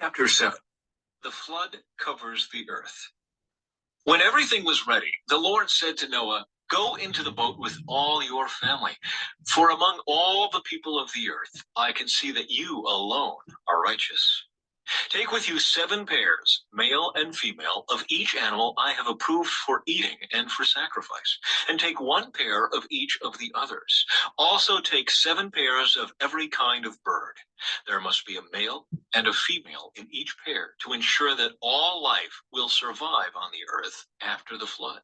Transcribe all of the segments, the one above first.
Chapter 7. The flood covers the earth. When everything was ready, the Lord said to Noah, "Go into the boat with all your family, for among all the people of the earth, I can see that you alone are righteous. Take with you 7 pairs, male and female, of each animal I have approved for eating and for sacrifice, and take 1 pair of each of the others. Also take 7 pairs of every kind of bird. There must be a male and a female in each pair to ensure that all life will survive on the earth after the flood.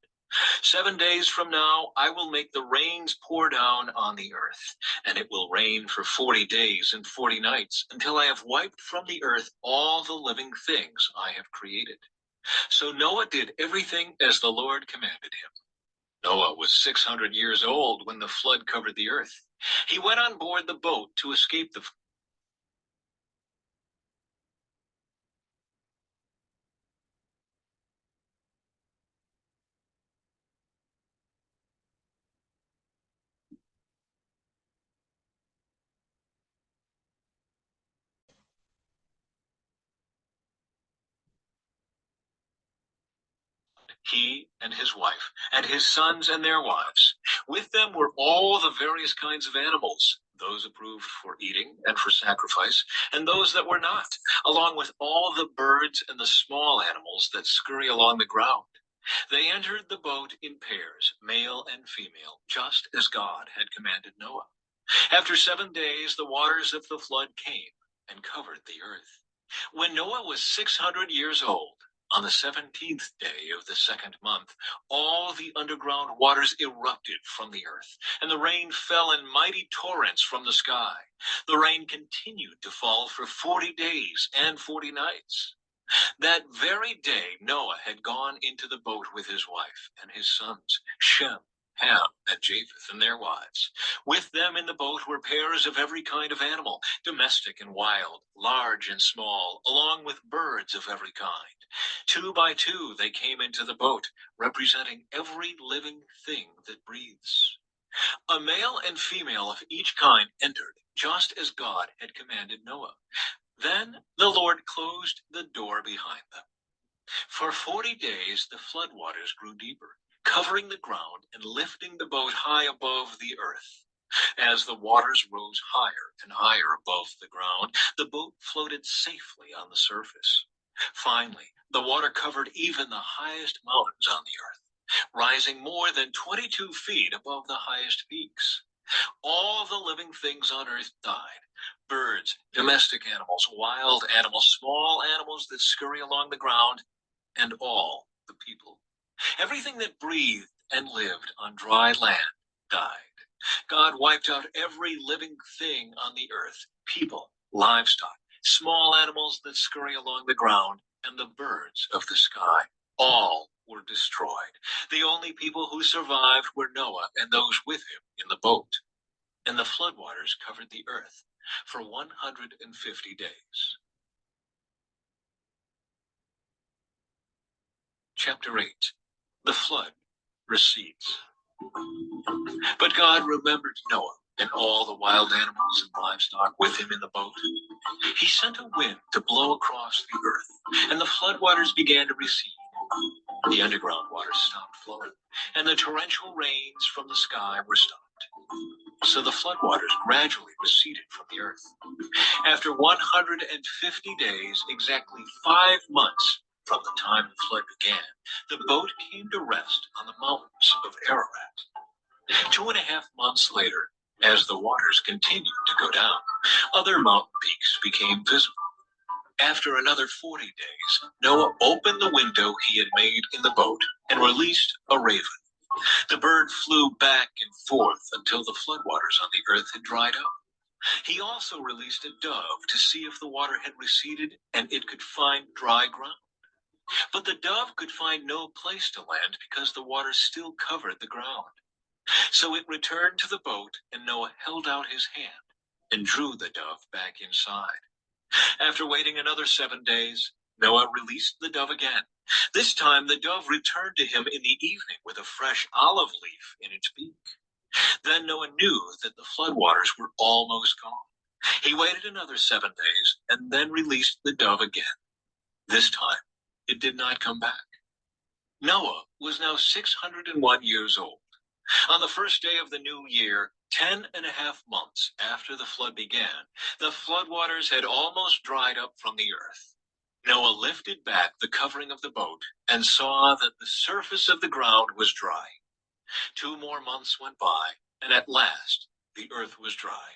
7 days from now, I will make the rains pour down on the earth, and it will rain for 40 days and 40 nights until I have wiped from the earth all the living things I have created." So Noah did everything as the Lord commanded him. Noah was 600 years old when the flood covered the earth. He went on board the boat to escape the he and his wife, and his sons and their wives. With them were all the various kinds of animals, those approved for eating and for sacrifice, and those that were not, along with all the birds and the small animals that scurry along the ground. They entered the boat in pairs, male and female, just as God had commanded Noah. After 7 days, the waters of the flood came and covered the earth. When Noah was 600 years old, on the 17th day of the 2nd month, all the underground waters erupted from the earth, and the rain fell in mighty torrents from the sky. The rain continued to fall for 40 days and 40 nights. That very day, Noah had gone into the boat with his wife and his sons, Shem, Ham, and Japheth, and their wives. With them in the boat were pairs of every kind of animal, domestic and wild, large and small, along with birds of every kind. 2 by 2 they came into the boat, representing every living thing that breathes. A male and female of each kind entered, just as God had commanded Noah. Then the Lord closed the door behind them. For 40 days the floodwaters grew deeper, covering the ground and lifting the boat high above the earth. As the waters rose higher and higher above the ground, the boat floated safely on the surface. Finally, the water covered even the highest mountains on the earth, rising more than 22 feet above the highest peaks. All the living things on earth died: birds, domestic animals, wild animals, small animals that scurry along the ground, and all the people. Everything that breathed and lived on dry land died. God wiped out every living thing on the earth: people, livestock, small animals that scurry along the ground, and the birds of the sky. All were destroyed. The only people who survived were Noah and those with him in the boat. And the floodwaters covered the earth for 150 days. Chapter 8. The flood recedes. But God remembered Noah and all the wild animals and livestock with him in the boat. He sent a wind to blow across the earth, and the floodwaters began to recede. The underground waters stopped flowing, and the torrential rains from the sky were stopped. So the floodwaters gradually receded from the earth. After 150 days, exactly 5 months from the time the flood began, the boat came to rest on the mountains of Ararat. 2.5 months later, as the waters continued to go down, other mountain peaks became visible. After another 40 days, Noah opened the window he had made in the boat and released a raven. The bird flew back and forth until the floodwaters on the earth had dried up. He also released a dove to see if the water had receded and it could find dry ground. But the dove could find no place to land because the water still covered the ground. So it returned to the boat, and Noah held out his hand and drew the dove back inside. After waiting another 7 days, Noah released the dove again. This time the dove returned to him in the evening with a fresh olive leaf in its beak. Then Noah knew that the floodwaters were almost gone. He waited another 7 days and then released the dove again. This time, it did not come back. Noah was now 601 years old. On the first day of the new year, 10.5 months after the flood began, the floodwaters had almost dried up from the earth. Noah lifted back the covering of the boat and saw that the surface of the ground was dry. 2 more months went by, and at last the earth was dry.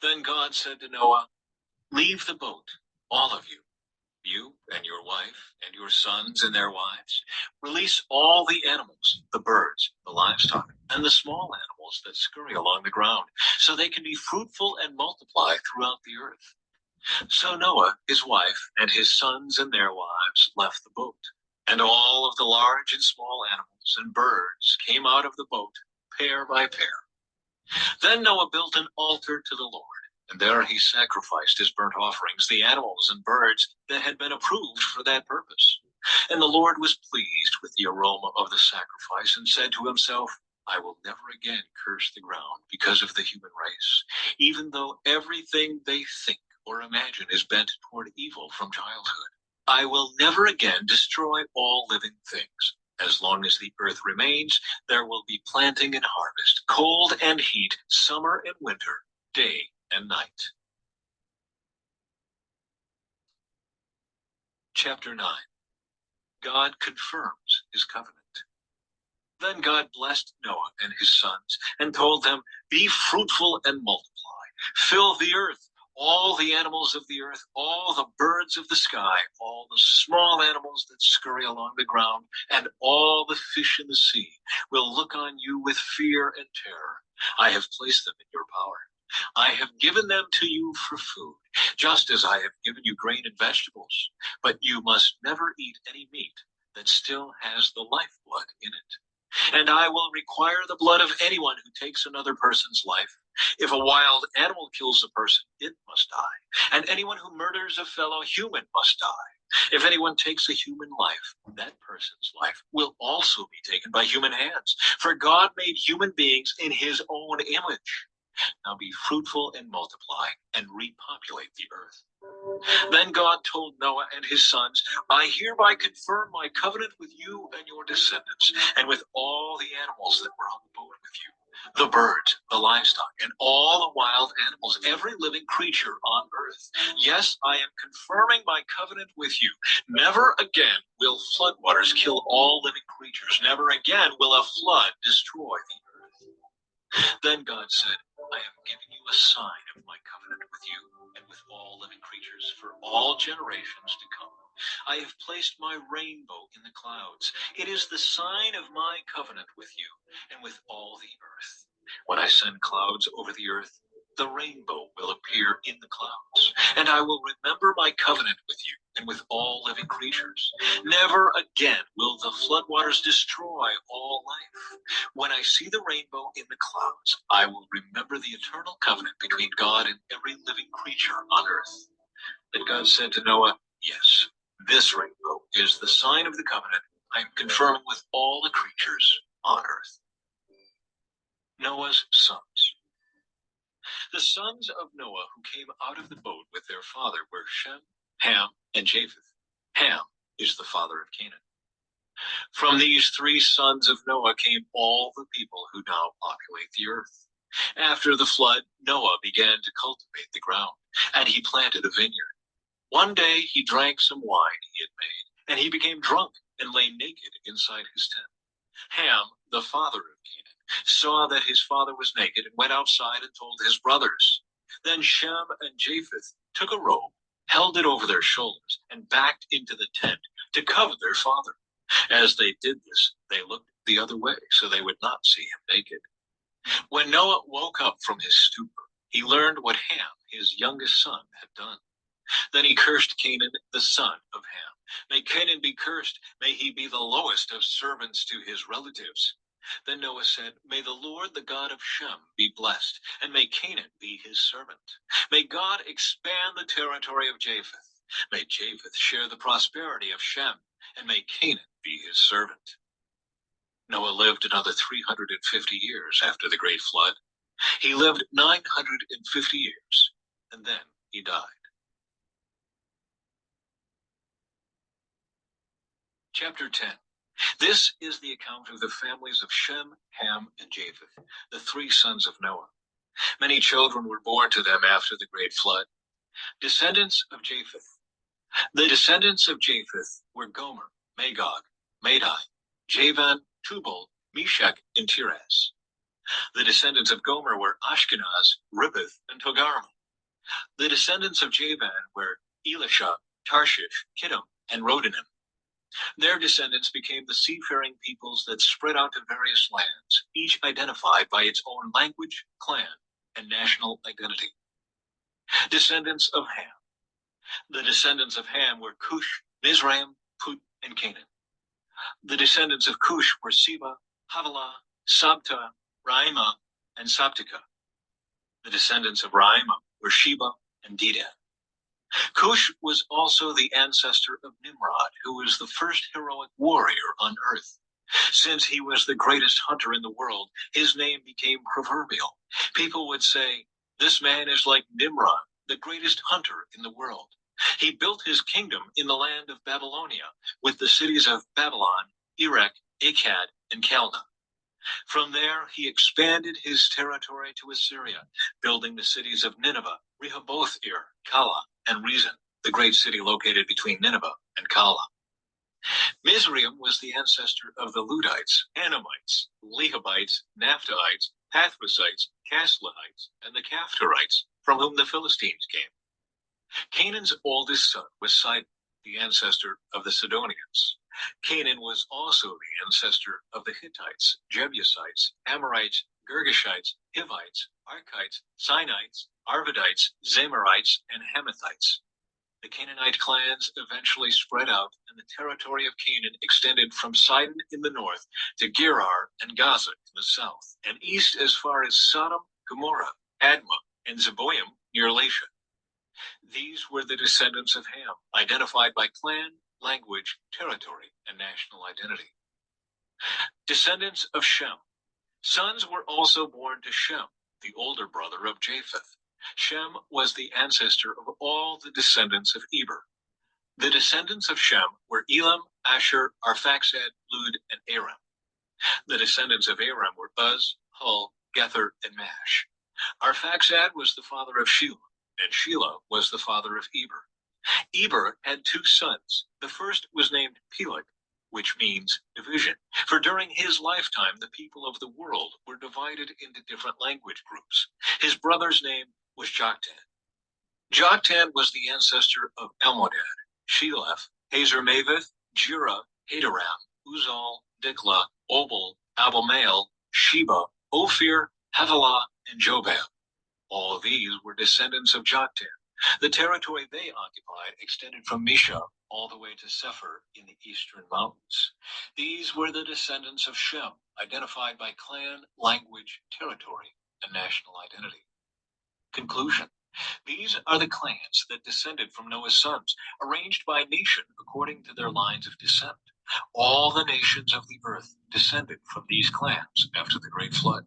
Then God said to Noah, "Leave the boat, all of you, you and your wife and your sons and their wives. Release all the animals, the birds, the livestock, and the small animals that scurry along the ground, so they can be fruitful and multiply throughout the earth." So Noah, his wife, and his sons and their wives left the boat, and all of the large and small animals and birds came out of the boat, pair by pair. Then Noah built an altar to the Lord, and there he sacrificed his burnt offerings, the animals and birds that had been approved for that purpose. And the Lord was pleased with the aroma of the sacrifice and said to himself, "I will never again curse the ground because of the human race, even though everything they think or imagine is bent toward evil from childhood. I will never again destroy all living things. As long as the earth remains, there will be planting and harvest, cold and heat, summer and winter, day and night." Chapter 9. God confirms his covenant. Then God blessed Noah and his sons and told them, "Be fruitful and multiply. Fill the earth, all the animals of the earth, all the birds of the sky, all the small animals that scurry along the ground, and all the fish in the sea will look on you with fear and terror. I have placed them in your power. I have given them to you for food, just as I have given you grain and vegetables. But you must never eat any meat that still has the lifeblood in it. And I will require the blood of anyone who takes another person's life. If a wild animal kills a person, it must die. And anyone who murders a fellow human must die. If anyone takes a human life, that person's life will also be taken by human hands. For God made human beings in his own image. Now be fruitful and multiply and repopulate the earth." Then God told Noah and his sons, "I hereby confirm my covenant with you and your descendants, and with all the animals that were on the boat with you, the birds, the livestock, and all the wild animals, every living creature on earth. Yes, I am confirming my covenant with you. Never again will floodwaters kill all living creatures. Never again will a flood destroy the earth." Then God said, "I am giving you a sign of my covenant with you and with all living creatures for all generations to come. I have placed my rainbow in the clouds. It is the sign of my covenant with you and with all the earth. When I send clouds over the earth, the rainbow will appear in the clouds, and I will remember my covenant with you and with all living creatures. Never again will the floodwaters destroy all life. When I see the rainbow in the clouds, I will remember the eternal covenant between God and every living creature on earth." Then God said to Noah, "Yes, this rainbow is the sign of the covenant I am confirming with all the creatures on earth." Noah's sons. The sons of Noah who came out of the boat with their father were Shem, Ham, and Japheth. Ham is the father of Canaan. From these three sons of Noah came all the people who now populate the earth. After the flood, Noah began to cultivate the ground, and he planted a vineyard. One day he drank some wine he had made, and he became drunk and lay naked inside his tent. Ham, the father of Canaan, saw that his father was naked and went outside and told his brothers. Then Shem and Japheth took a robe, held it over their shoulders, and backed into the tent to cover their father. As they did this, they looked the other way so they would not see him naked. When Noah woke up from his stupor, he learned what Ham, his youngest son, had done. Then he cursed Canaan, the son of Ham. "May Canaan be cursed, may he be the lowest of servants to his relatives." Then Noah said, "May the Lord, the God of Shem, be blessed, and may Canaan be his servant. May God expand the territory of Japheth. May Japheth share the prosperity of Shem, and may Canaan be his servant." Noah lived another 350 years after the great flood. He lived 950 years and then he died. Chapter 10. This is the account of the families of Shem, Ham, and Japheth, the three sons of Noah. Many children were born to them after the great flood. Descendants of Japheth. The descendants of Japheth were Gomer, Magog, Madai, Javan, Tubal, Meshach, and Tiras. The descendants of Gomer were Ashkenaz, Ribbeth, and Togarmah. The descendants of Javan were Elisha, Tarshish, Kittim, and Rodanim. Their descendants became the seafaring peoples that spread out to various lands, each identified by its own language, clan, and national identity. Descendants of Ham. The descendants of Ham were Cush, Mizraim, Put, and Canaan. The descendants of Cush were Seba, Havilah, Sabta, Raima, and Sabtika. The descendants of Raima were Sheba and Dedan. Cush was also the ancestor of Nimrod, who was the first heroic warrior on earth. Since he was the greatest hunter in the world, his name became proverbial. People would say, "This man is like Nimrod, the greatest hunter in the world." He built his kingdom in the land of Babylonia, with the cities of Babylon, Erech, Akkad, and Calneh. From there, he expanded his territory to Assyria, building the cities of Nineveh, Rehoboth-ir, Calah, and Rezin, the great city located between Nineveh and Calah. Mizraim was the ancestor of the Ludites, Anamites, Lehabites, Naphtuhites, Pathrusites, Casluhites, and the Caphtorites, from whom the Philistines came. Canaan's oldest son was Sidon, the ancestor of the Sidonians. Canaan was also the ancestor of the Hittites, Jebusites, Amorites, Girgashites, Hivites, Arkites, Sinites, Arvadites, Zamorites, and Hamathites. The Canaanite clans eventually spread out, and the territory of Canaan extended from Sidon in the north to Gerar and Gaza in the south, and east as far as Sodom, Gomorrah, Admah, and Zeboim near Lasha. These were the descendants of Ham, identified by clan, language, territory, and national identity. Descendants of Shem. Sons were also born to Shem, the older brother of Japheth. Shem was the ancestor of all the descendants of Eber. The descendants of Shem were Elam, Asher, Arphaxad, Lud, and Aram. The descendants of Aram were Uz, Hul, Gether, and Mash. Arphaxad was the father of Shelah, and Shelah was the father of Eber. Eber had two sons. The first was named Peleg, which means division, for during his lifetime the people of the world were divided into different language groups. His brother's name was Joktan. Joktan was the ancestor of Almodad, Sheleph, Hazarmaveth, Jira, Hadoram, Uzal, Diklah, Obal, Abimael, Sheba, Ophir, Havilah, and Jobab. All of these were descendants of Joktan. The territory they occupied extended from Misha all the way to Sephir in the eastern mountains. These were the descendants of Shem, identified by clan, language, territory, and national identity. Conclusion. These are the clans that descended from Noah's sons, arranged by nation according to their lines of descent. All the nations of the earth descended from these clans after the great flood.